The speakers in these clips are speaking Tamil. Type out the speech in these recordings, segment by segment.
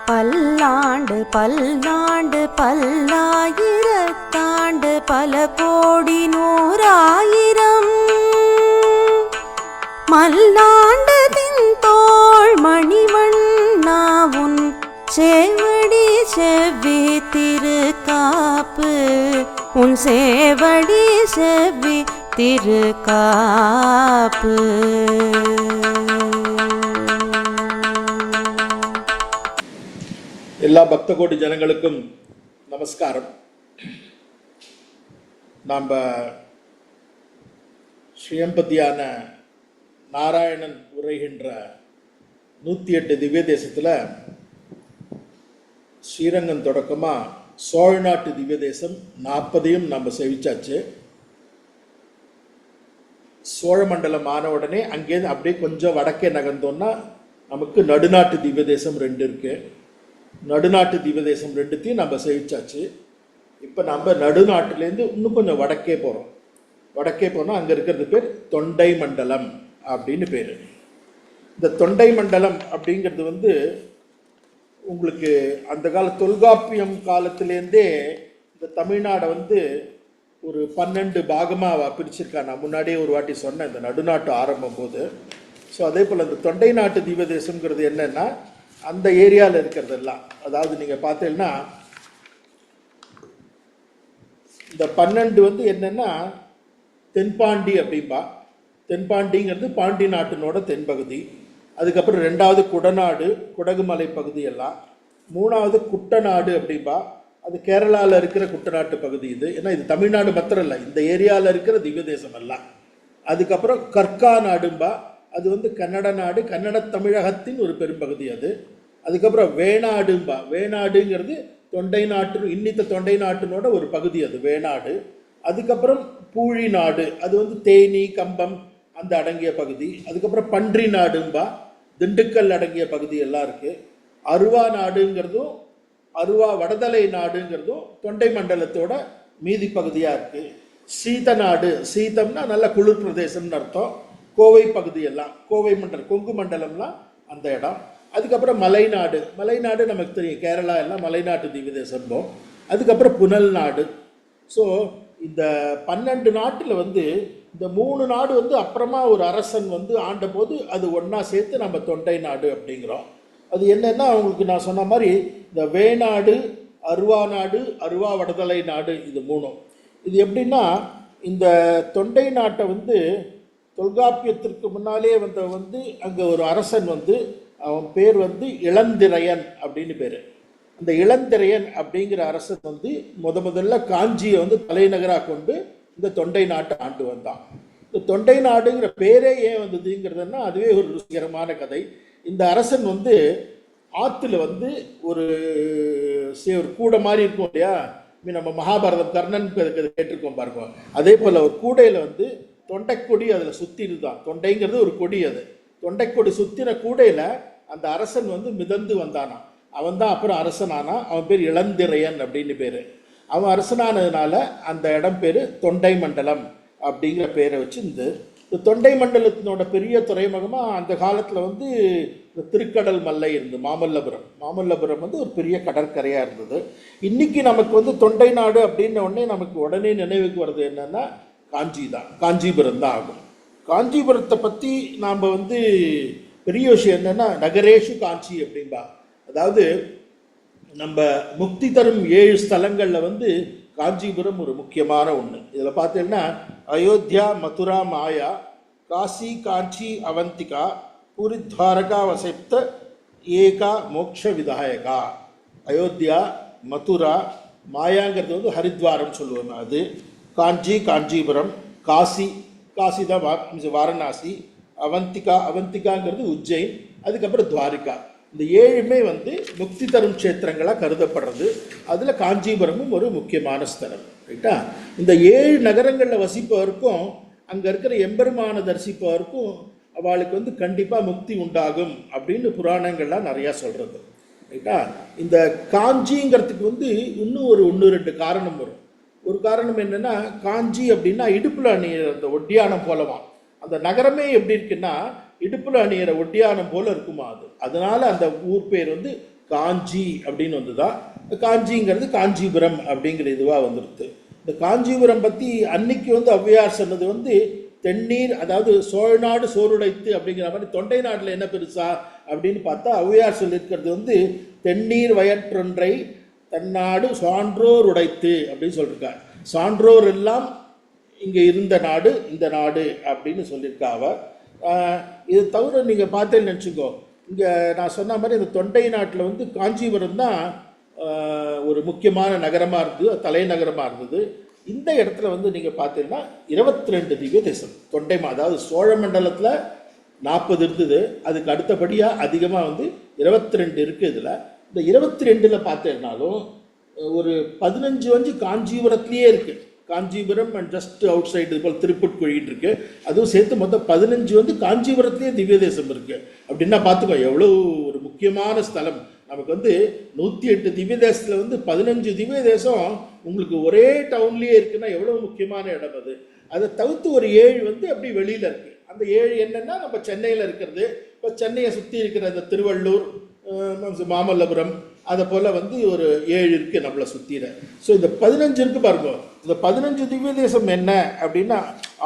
பல்லாண்டு பல்லாண்டு பல்லாயிரத்தாண்டு பல கோடி நூறாயிரம் மல்லாண்டு தின்தோள் மணிவண்ணாவுன் சேவடி செவ்வி திருக்காப்பு உன் சேவடி செவ்வி திருக்காப்பு. எல்லா பக்த கோடி ஜனங்களுக்கும் நமஸ்காரம். நாம் ஸ்ரீயம்பதியான நாராயணன் உரைகின்ற 108 திவ்ய தேசத்தில் ஸ்ரீரங்கம் தொடக்கமாக சோழநாட்டு திவ்ய தேசம் 40ஐயும் நம்ம சேவிச்சாச்சு. சோழமண்டலம் ஆன உடனே அங்கேருந்து அப்படியே கொஞ்சம் வடக்கே நகர்ந்தோன்னா நமக்கு நடுநாட்டு திவ்ய தேசம் 2 இருக்குது. நடுநாட்டு திவ்ய தேசம் 2த்தையும் நம்ம சேவிச்சாச்சு. இப்போ நம்ம நடுநாட்டிலேருந்து இன்னும் கொஞ்சம் வடக்கே போகிறோம். வடக்கே போனால் அங்கே இருக்கிறது பேர் தொண்டை மண்டலம் அப்படின்னு பேர். இந்த தொண்டை மண்டலம் அப்படிங்கிறது உங்களுக்கு அந்த கால தொல்காப்பியம் காலத்திலேருந்தே இந்த தமிழ்நாடை ஒரு 12 பாகமாக பிரிச்சிருக்கா. நான் முன்னாடியே ஒரு வாட்டி சொன்னேன் இந்த நடுநாட்டு ஆரம்பம் போது. ஸோ அதே போல் இந்த தொண்டை நாட்டு திவ்ய தேசம்ங்கிறது என்னென்னா அந்த ஏரியாவில் இருக்கிறதெல்லாம், அதாவது நீங்கள் பார்த்தீங்கன்னா இந்த 12 என்னென்னா தென்பாண்டி அப்படின்பா. தென்பாண்டிங்கிறது பாண்டி நாட்டினோட தென்பகுதி. அதுக்கப்புறம் 2வது குடநாடு, குடகுமலை பகுதி எல்லாம். 3வது குட்டநாடு அப்படின்பா, அது கேரளாவில் இருக்கிற குட்டநாட்டு பகுதி. இது ஏன்னா இது தமிழ்நாடு மாத்திரம் இல்லை, இந்த ஏரியாவில் இருக்கிற திவ்ய தேசம் எல்லாம். அதுக்கப்புறம் கற்கா நாடும்பா, அது கன்னட நாடு, கன்னட தமிழகத்தின் ஒரு பெரும்பகுதி அது. அதுக்கப்புறம் வேணாடும்பா, வேணாடுங்கிறது தொண்டை நாட்டு இன்னித்த தொண்டை நாட்டினோட ஒரு பகுதி அது வேணாடு. அதுக்கப்புறம் பூழி நாடு, அது தேனி கம்பம் அந்த அடங்கிய பகுதி. அதுக்கப்புறம் பன்றி நாடும்பா, திண்டுக்கல் அடங்கிய பகுதி எல்லாம் இருக்குது. அருவா நாடுங்கிறதும் அருவா வடதலை நாடுங்கிறதும் தொண்டை மண்டலத்தோட மீதி பகுதியாக இருக்குது. சீத நாடு, சீதம்னா நல்ல குளிர் பிரதேசம்னு அர்த்தம். கோவை பகுதியெல்லாம், கோவை மண்டலம், கொங்கு மண்டலம்லாம் அந்த இடம். அதுக்கப்புறம் மலைநாடு, மலைநாடு நமக்கு தெரியும், கேரளா எல்லாம் மலைநாட்டு திவ்ய தேசம்போம். அதுக்கப்புறம் புனல் நாடு. ஸோ இந்த 12 நாட்டில் இந்த 3 நாடு அப்புறமா ஒரு அரசன் ஆண்ட போது அது ஒன்றா சேர்த்து நம்ம தொண்டை நாடு அப்படிங்கிறோம். அது என்னென்னா அவங்களுக்கு நான் சொன்ன மாதிரி இந்த வேணாடு, அருவா நாடு, அருவா வடதலை நாடு, இது 3. இது எப்படின்னா இந்த தொண்டை நாட்டை தொல்காப்பியத்திற்கு முன்னாலே அங்கே ஒரு அரசன் அவன் பேர் இளந்திரையன் அப்படின்னு பேர். அந்த இளந்திரையன் அப்படிங்கிற அரசன் முதல்ல காஞ்சியை தலைநகராக கொண்டு இந்த தொண்டை நாட்டை ஆண்டு வந்தான். இந்த தொண்டை நாடுங்கிற பேரே ஏன் வந்ததுங்கிறதுனா அதுவே ஒரு ருசிகரமான கதை. இந்த அரசன் ஆற்றுல ஒரு கூடை மாதிரி இருக்கும் இல்லையா, நம்ம மகாபாரதம் கர்ணன் கேட்டிருக்கோம் பாருங்க. அதே போல் ஒரு கூடையில் தொண்டைக்கொடி அதில் சுற்றிருந்தான். தொண்டைங்கிறது ஒரு கொடி, அது தொண்டைக்கொடி சுற்றின கூடையில் அந்த அரசன் மிதந்து வந்தானான். அவன் தான் அப்புறம் அரசனானான். அவன் பேர் இளந்திரையன் அப்படின்னு பேர். அவன் அரசனானதுனால அந்த இடம் பேர் தொண்டை மண்டலம் அப்படிங்கிற பேரை வச்சு இந்த தொண்டை மண்டலத்தினோட பெரிய துறைமுகமாக அந்த காலத்தில் இந்த திருக்கடல் மல்லை இருந்தது. மாமல்லபுரம், மாமல்லபுரம் ஒரு பெரிய கடற்கரையாக இருந்தது. இன்றைக்கி நமக்கு தொண்டை நாடு அப்படின்ன உடனே நமக்கு உடனே நினைவுக்கு வருது என்னென்னா காஞ்சி தான், காஞ்சிபுரம் தான் ஆகும். காஞ்சிபுரத்தை பற்றி நாம் பெரிய விஷயம் என்னென்னா நகரேஷு காஞ்சி அப்படின்பா. அதாவது நம்ம முக்தி தரும் 7 ஸ்தலங்களில் காஞ்சிபுரம் ஒரு முக்கியமான ஒன்று. இதில் பார்த்தீங்கன்னா அயோத்தியா, மதுரா, மாயா, காசி, காஞ்சி, அவந்திகா, பூரி, துவாரகா வசப்த ஏகா மோக்ஷ விதாயகா. அயோத்தியா, மதுரா, மாயாங்கிறது ஹரித்வாரம் சொல்லுவோம், அது காஞ்சி, காஞ்சிபுரம், காசி, காசி தான் வாரணாசி, அவந்திகா, அவந்திகாங்கிறது உஜ்ஜைன், அதுக்கப்புறம் துவாரிகா. இந்த 7மே முக்தி தரும் க்ஷேத்திரங்களாக கருதப்படுறது. அதில் காஞ்சிபுரமும் ஒரு முக்கியமான ஸ்தலம், ரைட்டா. இந்த 7 நகரங்களில் வசிப்பவருக்கும் அங்கே இருக்கிற எம்பெருமான தரிசிப்பவருக்கும் அவளுக்கு கண்டிப்பாக முக்தி உண்டாகும் அப்படின்னு புராணங்கள்லாம் நிறையா சொல்கிறது, ரைட்டா. இந்த காஞ்சிங்கிறதுக்கு இன்னும் ஒரு 1-2 காரணம் வரும். ஒரு காரணம் என்னென்னா, காஞ்சி அப்படின்னா இடுப்பில் அணியிற அந்த ஒட்டியானம் போலவான். அந்த நகரமே எப்படி இருக்குன்னா இடுப்பில் அணியிற ஒட்டியானம் போல இருக்குமா அது. அதனால அந்த ஊர் பேர் காஞ்சி அப்படின்னு வந்துதான். காஞ்சிங்கிறது காஞ்சிபுரம் அப்படிங்கிற இதுவாக வந்துடுது. இந்த காஞ்சிபுரம் பற்றி அன்னைக்கு வந்து ஔவையார் சொன்னது வந்து தென்னீர், அதாவது சோழநாடு சோறுடைத்து அப்படிங்கிற மாதிரி தொண்டை நாட்டில் என்ன பெருசா அப்படின்னு பார்த்தா ஔவையார் சொல்லியிருக்கிறது வந்து தென்னீர் வயற்றொன்றை தன்னாடு சான்றோர் உடைத்து அப்படின்னு சொல்லியிருக்கார். சான்றோர் எல்லாம் இங்கே இருந்த நாடு இந்த நாடு அப்படின்னு சொல்லியிருக்கா அவர். இது தவிர நீங்கள் பார்த்தேன்னு நினச்சிக்கோ, இங்கே நான் சொன்ன மாதிரி இந்த தொண்டை நாட்டில் வந்து காஞ்சிபுரம் தான் ஒரு முக்கியமான நகரமாக இருந்தது, தலைநகரமாக இருந்தது. இந்த இடத்துல வந்து நீங்கள் பார்த்தீங்கன்னா 22 திவ்ய தேசம் தொண்டை, அதாவது சோழ மண்டலத்தில் 40 இருந்தது, அதுக்கு அடுத்தபடியாக அதிகமாக வந்து 22 இருக்குது. இதில் இந்த 22ல் பார்த்தேன்னாலும் ஒரு 15 வந்து காஞ்சிபுரத்துலேயே இருக்குது. Kanchipuram and just out side இது போல் திருப்புட்குழின்னு இருக்குது. அதுவும் சேர்த்து மொத்தம் 15 வந்து காஞ்சிபுரத்துலேயே திவ்ய தேசம் இருக்குது. அப்படின்னா பார்த்துக்கோ எவ்வளோ ஒரு முக்கியமான ஸ்தலம். நமக்கு வந்து 108 திவ்ய தேசத்தில் வந்து 15 திவ்ய தேசம் உங்களுக்கு ஒரே டவுன்லேயே இருக்குன்னா எவ்வளோ முக்கியமான இடம் அது. அதை தவிர்த்து ஒரு 7 வந்து அப்படி வெளியில் இருக்குது. அந்த 7 என்னென்னா நம்ம சென்னையில் இருக்கிறது, இப்போ சென்னையை சுற்றி இருக்கிற இந்த திருவள்ளூர், மாமல்லபுரம், அதை போல் வந்து ஒரு 7 இருக்குது நம்மளை சுற்றிட. ஸோ இந்த 15 இருக்குது பாருங்க. இந்த 15 திவ்ய தேசம் என்ன அப்படின்னா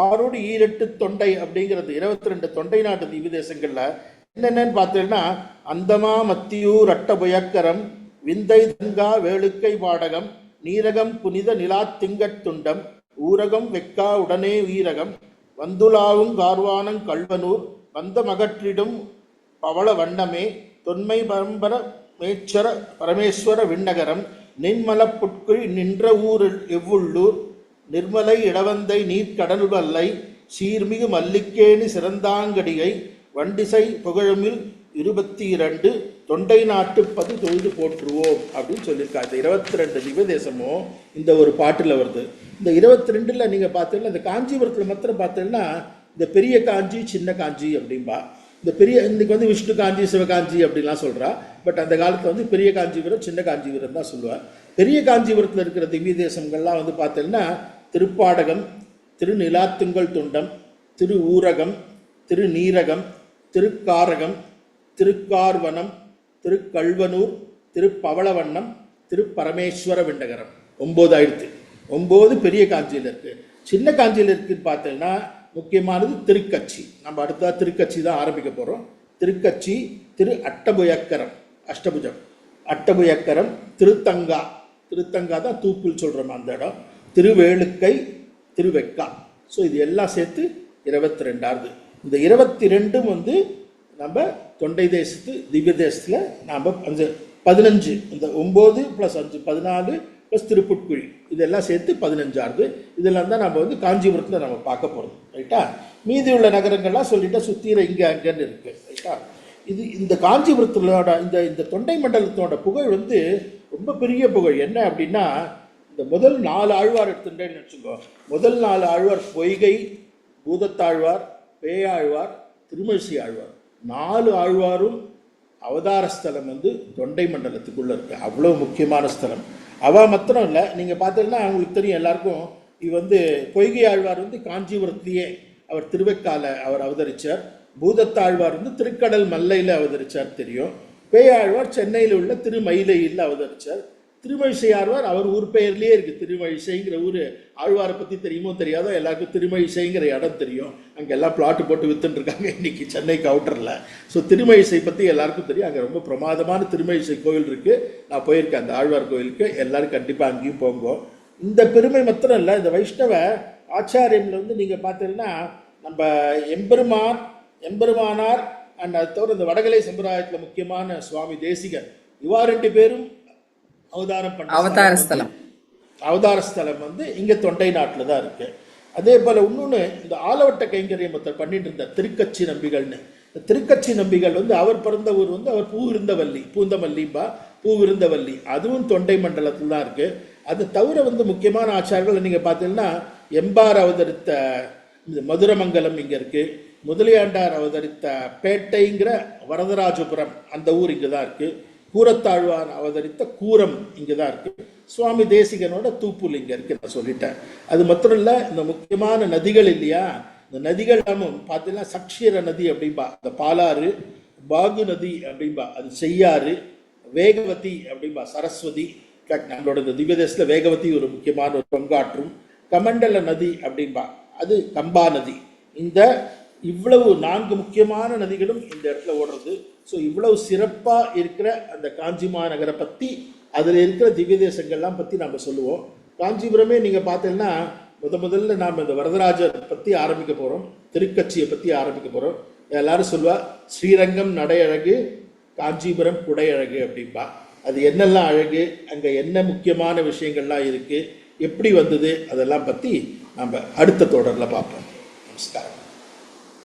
6 ஈரெட்டு தொண்டை அப்படிங்கிறது 22 தொண்டை நாட்டு திவ்ய தேசங்களில் என்னென்னு பார்த்தீங்கன்னா அந்தமா மத்தியூர் அட்டபுயக்கரம் விந்தை தங்கா வேளுக்கை பாடகம் நீரகம் புனித நிலாத்திங்கட்டுண்டம் ஊரகம் வெக்கா உடனே வீரகம் வந்துலாவும் கார்வானங் கல்வனூர் வந்த மகற்றிடும் பவள வண்ணமே தொன்மை பரம்பர மேச்சர பரமேஸ்வர விண்ணகரம் நின்மல புட்குள் நின்ற ஊர் எவ்வுள்ளூர் நிர்மலை இடவந்தை நீர்க்கடல் வல்லை சீர்மிகு மல்லிக்கேணி சிறந்தாங்கடிகை வண்டிசை புகழமில் 22 தொண்டை நாட்டு பதி தொழுது போற்றுவோம் அப்படின்னு சொல்லியிருக்காங்க. இந்த 22 திவ்ய தேசமும் இந்த ஒரு பாட்டில் வருது. இந்த 22ல் நீங்கள் பார்த்தீங்கன்னா இந்த காஞ்சிபுரத்தில் மாத்திரம் பார்த்தீங்கன்னா இந்த பெரிய காஞ்சி சின்ன காஞ்சி அப்படின்பா. இந்த பெரிய இன்னைக்கு வந்து விஷ்ணு காஞ்சி சிவகாஞ்சி அப்படின்லாம் சொல்கிறா. பட் அந்த காலத்தில் வந்து பெரிய காஞ்சிபுரம் சின்ன காஞ்சிபுரம் தான் சொல்லுவார். பெரிய காஞ்சிபுரத்தில் இருக்கிற திவ்ய தேசங்கள்லாம் வந்து பார்த்தீங்கன்னா திருப்பாடகம், திருநிலாத்துங்கல் துண்டம், திரு ஊரகம், திருநீரகம், திருக்காரகம், திருக்கார்வனம், திருக்கல்வனூர், திருப்பவளவண்ணம், திருப்பரமேஸ்வர விண்ணகரம். 9 ஆயிடுத்து. 9 பெரிய காஞ்சியில் இருக்குது. சின்ன காஞ்சியில் இருக்குன்னு பார்த்தீங்கன்னா முக்கியமானது திருக்கச்சி. நம்ம அடுத்ததாக திருக்கச்சி தான் ஆரம்பிக்க போகிறோம். திருக்கச்சி, திரு அட்டபுயக்கரம், அஷ்டபுஜம், அட்டபுயக்கரம், திருத்தங்கா, திருத்தங்கா தான் தூப்புல் சொல்கிறோம் அந்த இடம், திருவேளுக்கை, திருவெக்கா. ஸோ இது எல்லாம் சேர்த்து 22ஆவது. இந்த 22 வந்து நம்ம தொண்டை தேசத்து திவ்ய தேசத்தில் நாம் 15, இந்த 9 + 5 14 + திருப்புட்குழி இதெல்லாம் சேர்த்து 15ஆவது. இதெல்லாம் தான் நம்ம வந்து காஞ்சிபுரத்தில் நம்ம பார்க்க போகிறோம். ரைட்டா? மீதி உள்ள நகரங்கள்லாம் சொல்லிட்டா சுற்றிற இங்கே அங்கன்னு இருக்குது. ரைட்டா? இது இந்த காஞ்சிபுரத்தோட இந்த தொண்டை மண்டலத்தோட புகழ் வந்து ரொம்ப பெரிய புகழ். என்ன அப்படின்னா இந்த முதல் 4 ஆழ்வார் எடுத்துட்டேன்னு வச்சுக்கோ. முதல் 4 ஆழ்வார் பொய்கை, பூதத்தாழ்வார், பேயாழ்வார், திருமழிசை ஆழ்வார், 4 ஆழ்வாரும் அவதார ஸ்தலம் வந்து தொண்டை மண்டலத்துக்குள்ளே இருக்குது. அவ்வளோ முக்கியமான ஸ்தலம். அவள் மாத்திரம் இல்லை, நீங்கள் பார்த்தீங்கன்னா அவங்களுக்கு தெரியும் எல்லாருக்கும். இது வந்து பொய்கை ஆழ்வார் வந்து காஞ்சிபுரத்துலேயே அவர் திருவெக்கால அவர் அவதரித்தார். பூதத்தாழ்வார் வந்து திருக்கடல் மல்லையில் அவதரித்தார் தெரியும். பேயாழ்வார் சென்னையில் உள்ள திருமயிலையில் அவதரித்தார். திருமழிசை ஆழ்வார் அவர் ஊர் பெயர்லேயே இருக்குது. திருமழிசைங்கிற ஊர். ஆழ்வாரை பற்றி தெரியுமோ தெரியாதோ எல்லாருக்கும் திருமழிசைங்கிற இடம் தெரியும். அங்கே எல்லாம் பிளாட்டு போட்டு வித்துட்டுருக்காங்க இன்றைக்கி சென்னைக்கு அவுட்டரில். ஸோ திருமழிசை பற்றி எல்லாருக்கும் தெரியும். அங்கே ரொம்ப பிரமாதமான திருமழிசை கோவில் இருக்குது. நான் போயிருக்கேன் அந்த ஆழ்வார் கோவிலுக்கு. எல்லோரும் கண்டிப்பாக அங்கேயும் போங்க. இந்த பெருமை மாத்திரம் இல்லை, இந்த வைஷ்ணவ ஆச்சாரியமில் வந்து நீங்கள் பார்த்தீங்கன்னா நம்ம எம்பெருமானார் அண்ட் அது தவிர இந்த வடகலை சம்பிரதாயத்தில் முக்கியமான சுவாமி தேசிகன், இவா 2 பேரும் அவதாரம் பண்ண அவதார ஸ்தலம் வந்து இங்கே தொண்டை நாட்டில் தான் இருக்குது. அதே போல் இன்னொன்று இந்த ஆலவட்ட கைங்கரியம் ஒருத்தர் பண்ணிட்டு இருந்தார், திருக்கச்சி நம்பிகள்னு. இந்த திருக்கச்சி நம்பிகள் வந்து அவர் பிறந்த ஊர் வந்து அவர் பூந்தமல்லிம்பா, பூவிருந்தவல்லி, அதுவும் தொண்டை மண்டலத்தில் தான் இருக்குது. அது தவிர வந்து முக்கியமான ஆச்சாரங்கள் நீங்கள் பார்த்தீங்கன்னா எம்பார் அவதரித்த மதுரமங்கலம் இங்கே இருக்குது. முதலியாண்டார் அவதரித்த பேட்டைங்கிற வரதராஜபுரம் அந்த ஊர் இங்கே தான் இருக்குது. கூரத்தாழ்வார் அவதரித்த கூரம் இங்கே தான் இருக்குது. சுவாமி தேசிகனோட தூப்புல் இங்கே இருக்குது. நான் சொல்லிட்டேன். அது மாத்திரம் இல்லை, இந்த முக்கியமான நதிகள் இல்லையா, இந்த நதிகள் எல்லாமும் பார்த்தீங்கன்னா சக்ஷீர நதி அப்படின்பா, அந்த பாலாறு, பாகு நதி அப்படின்பா, அது செய்யாறு, வேகவதி அப்படின்பா, சரஸ்வதி. நம்மளோட இந்த திவ்ய தேசத்தில் வேகவதி ஒரு முக்கியமான ஒரு பங்காற்றும். கமண்டல நதி அப்படின்பா, அது கம்பா நதி. இந்த இவ்வளவு 4 முக்கியமான நதிகளும் இந்த இடத்துல ஓடுறது. ஸோ இவ்வளவு சிறப்பாக இருக்கிற அந்த காஞ்சி மாநகரை பற்றி, அதில் இருக்கிற திவ்ய தேசங்கள்லாம் பற்றி நம்ம சொல்லுவோம். காஞ்சிபுரமே நீங்கள் பார்த்தீங்கன்னா முதல்ல நாம் இந்த வரதராஜர் பற்றி ஆரம்பிக்க போகிறோம், திருக்கட்சியை பற்றி ஆரம்பிக்க போகிறோம். எல்லாரும் சொல்லுவா ஸ்ரீரங்கம் நடையழகு, காஞ்சிபுரம் குடையழகு அப்படின்பா. அது என்னெல்லாம் அழகு, அங்கே என்ன முக்கியமான விஷயங்கள்லாம் இருக்குது, எப்படி வந்தது, அதெல்லாம் பற்றி நம்ம அடுத்த தொடரில் பார்ப்போம். நமஸ்காரம்.